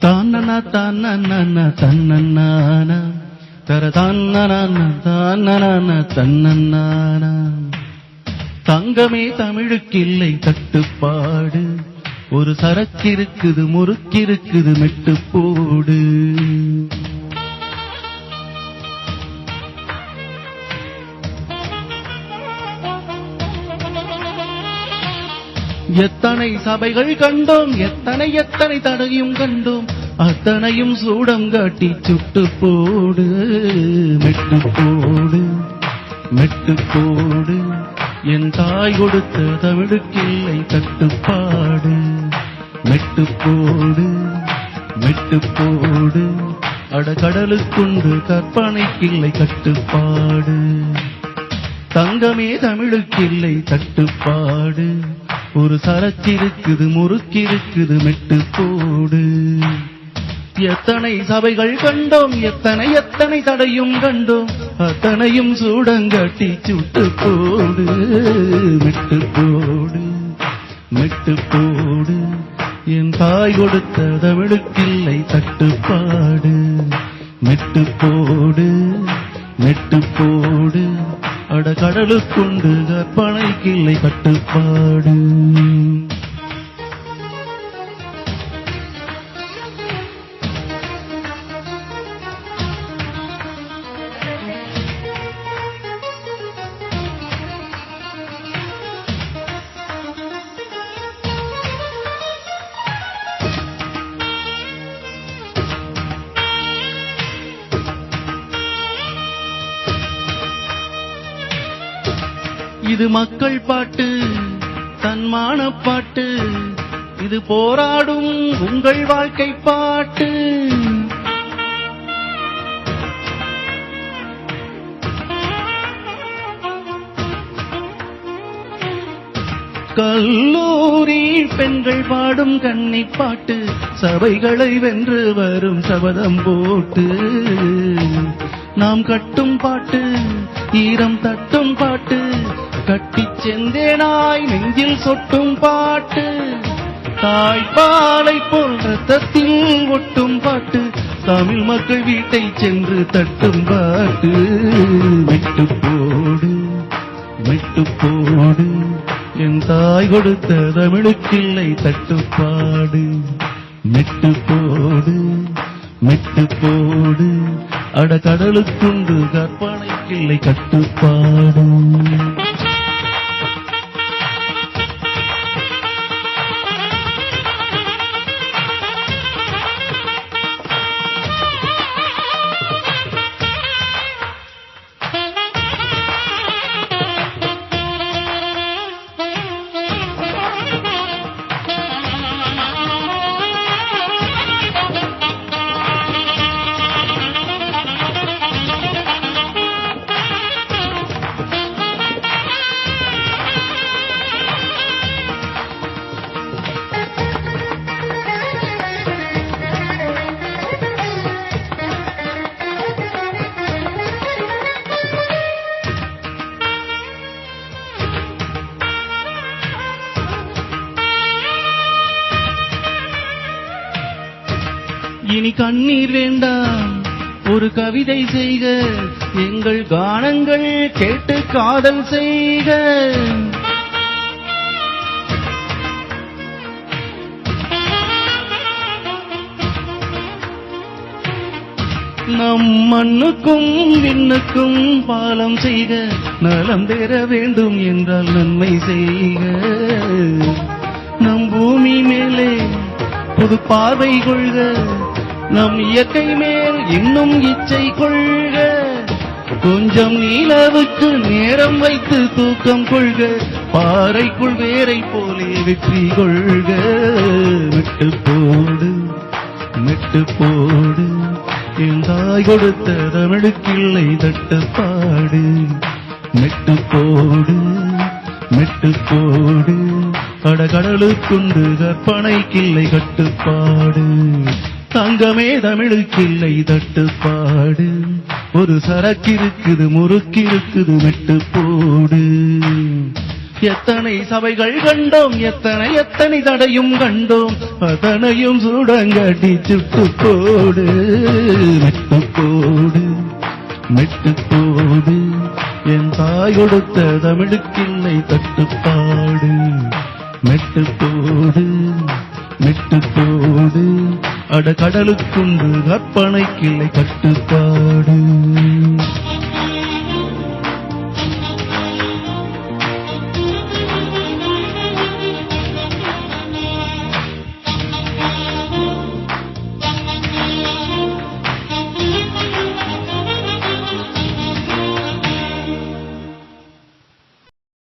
தானனா தானன தன்னன்னான தர தானன தானன தன்னன்னான. தங்கமே தமிழுக்கில்லை தட்டுப்பாடு, ஒரு சரக்கிருக்குது முறுக்கிருக்குது மெட்டு போடு. எத்தனை சபைகள் கண்டோம், எத்தனை எத்தனை தடையும் கண்டோம், அத்தனையும் சூடம் காட்டி சுட்டு போடு. மெட்டு போடு மெட்டு போடு, என் தாய் கொடுத்த தமிழுக்கில்லை தட்டுப்பாடு. மெட்டு போடு மெட்டு போடு, அடகடலுக்குண்டு கற்பனைக்கில்லை கட்டுப்பாடு. தங்கமே தமிழுக்கில்லை தட்டுப்பாடு, ஒரு சரக்கிருக்குது முறுக்கிருக்குது மெட்டு போடு. எத்தனை சபைகள் கண்டோம், எத்தனை எத்தனை தடையும் கண்டோம், அத்தனையும் சூடங்காட்டி சுட்டு போடு. மெட்டு போடு மெட்டு போடு, என் தாய் கொடுத்த தமிழுக்கில்லை தட்டுப்பாடு. மெட்டு போடு மெட்டு போடு, அடகடலுக்குண்டு கற்பனைக்கில்லை கட்டுப்பாடு. இது மக்கள் பாட்டு, தன்மான பாட்டு, இது போராடும் உங்கள் வாழ்க்கை பாட்டு. கல்லூரி பெண்கள் பாடும் கன்னிப்பாட்டு, சபைகளை வென்று வரும் சபதம் போட்டு. நாம் கட்டும் பாட்டு, ஈரம் தட்டும் பாட்டு, கட்டிச் செந்தேனாய் நெஞ்சில் சொட்டும் பாட்டு. தாய்ப்பாலை போல் ரத்தத்தில் ஒட்டும் பாட்டு, தமிழ் மக்கள் வீட்டை சென்று தட்டும் பாட்டு. மெட்டு போடு மெட்டு போடு, என் தாய் கொடுத்த தமிழுக்கில்லை தட்டுப்பாடு. மெட்டு போடு மெட்டு போடு, அடகடலுக்குண்டு கற்பனைக்கில்லை கட்டுப்பாடு. இனி கண்ணீர் வேண்டாம், ஒரு கவிதை செய்க, எங்கள் கானங்கள் கேட்டு காதல் செய்க. நம் மண்ணுக்கும் விண்ணுக்கும் பாலம் செய்க, நலம் பெற வேண்டும் என்றால் நன்மை செய்க. நம் பூமி மேலே புது பார்வை கொள்க, நம் இயற்கை மேல் இன்னும் இச்சை கொள்க. கொஞ்சம் நிலவுக்கு நேரம் வைத்து தூக்கம் கொள்க, பாறைக்குள் வேரை போலே வெற்றி கொள்க. மெட்டு போடு மெட்டு போடு, என் தாய் கொடுத்த தமிழுக்கில்லை தட்டுப்பாடு. மெட்டு போடு மெட்டு போடு, அடகடலுக்குண்டு கற்பனைக்கில்லை கட்டுப்பாடு. தங்கமே தமிழுக்கில்லை தட்டுப்பாடு, ஒரு சரக்கிருக்குது முறுக்கிருக்குது மெட்டு போடு. எத்தனை சபைகள் கண்டோம், எத்தனை எத்தனை தடையும் கண்டோம், அத்தனையும் சுடங்கடி சுட்டு போடு, மெட்டு போடு, மெட்டு போடு. என் தாய் கொடுத்த தமிழுக்கில்லை தட்டுப்பாடு. மெட்டு போடு, மெட்டு போடு. அட கடலுக்குண்டு கற்பனைக்கில்லை கட்டுப்பாடு.